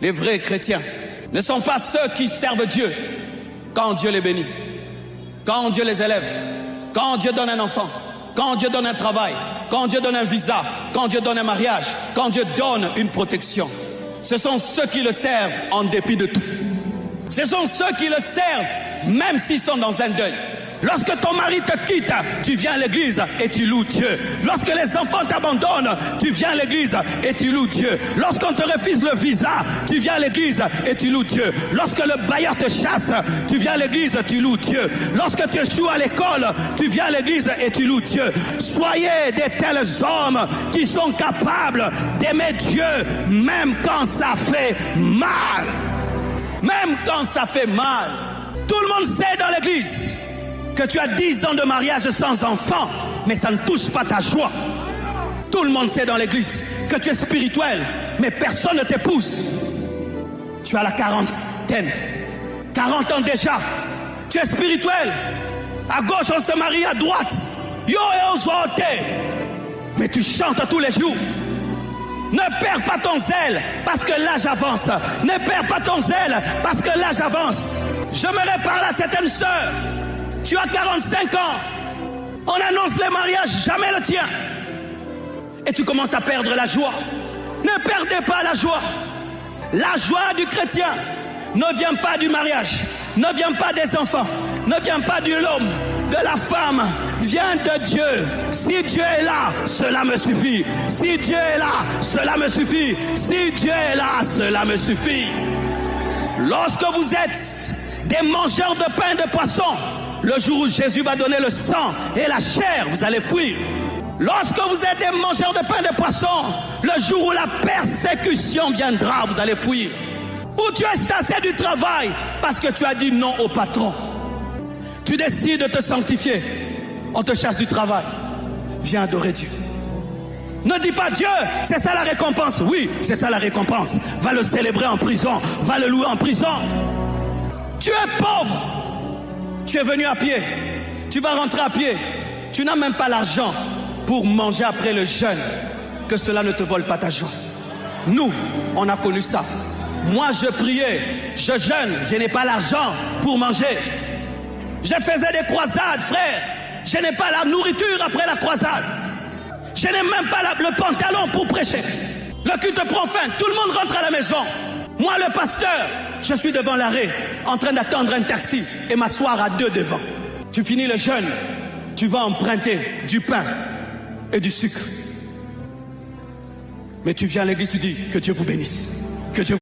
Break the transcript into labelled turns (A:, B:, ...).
A: Les vrais chrétiens ne sont pas ceux qui servent Dieu quand Dieu les bénit, quand Dieu les élève, quand Dieu donne un enfant, quand Dieu donne un travail, quand Dieu donne un visa, quand Dieu donne un mariage, quand Dieu donne une protection. Ce sont ceux qui le servent en dépit de tout. Ce sont ceux qui le servent même s'ils sont dans un deuil. Lorsque ton mari te quitte, tu viens à l'église et tu loues Dieu. Lorsque les enfants t'abandonnent, tu viens à l'église et tu loues Dieu. Lorsqu'on te refuse le visa, tu viens à l'église et tu loues Dieu. Lorsque le bailleur te chasse, tu viens à l'église, tu loues Dieu. Lorsque tu échoues à l'école, tu viens à l'église et tu loues Dieu. Soyez des tels hommes qui sont capables d'aimer Dieu même quand ça fait mal. Même quand ça fait mal. Tout le monde sait dans l'église que tu as 10 ans de mariage sans enfant, mais ça ne touche pas ta joie. Tout le monde sait dans l'église que tu es spirituel, mais personne ne t'épouse. Tu as la quarantaine, 40 ans déjà, tu es spirituel. À gauche on se marie, à droite, yo et osote. Mais tu chantes tous les jours. Ne perds pas ton zèle parce que l'âge avance. Ne perds pas ton zèle parce que l'âge avance. J'aimerais parler à certaines sœurs. Tu as 45 ans, on annonce le mariage, jamais le tien. Et tu commences à perdre la joie. Ne perdez pas la joie. La joie du chrétien ne vient pas du mariage, ne vient pas des enfants, ne vient pas de l'homme, de la femme, vient de Dieu. Si Dieu est là, cela me suffit. Si Dieu est là, cela me suffit. Si Dieu est là, cela me suffit. Lorsque vous êtes des mangeurs de pain et de poisson, le jour où Jésus va donner le sang et la chair, vous allez fuir. Lorsque vous êtes des mangeurs de pain et de poisson, le jour où la persécution viendra, vous allez fuir. Ou tu es chassé du travail parce que tu as dit non au patron. Tu décides de te sanctifier, on te chasse du travail. Viens adorer Dieu. Ne dis pas Dieu, c'est ça la récompense. Oui, c'est ça la récompense. Va le célébrer en prison, va le louer en prison. Tu es pauvre. Tu es venu à pied, tu vas rentrer à pied, tu n'as même pas l'argent pour manger après le jeûne, que cela ne te vole pas ta joie. Nous, on a connu ça. Moi, je priais, je jeûne, je n'ai pas l'argent pour manger. Je faisais des croisades, frère, je n'ai pas la nourriture après la croisade. Je n'ai même pas le pantalon pour prêcher. Le culte prend fin, tout le monde rentre à la maison. Moi, le pasteur, je suis devant l'arrêt, en train d'attendre un taxi et m'asseoir à deux devant. Tu finis le jeûne, tu vas emprunter du pain et du sucre. Mais tu viens à l'église, tu dis que Dieu vous bénisse. Que Dieu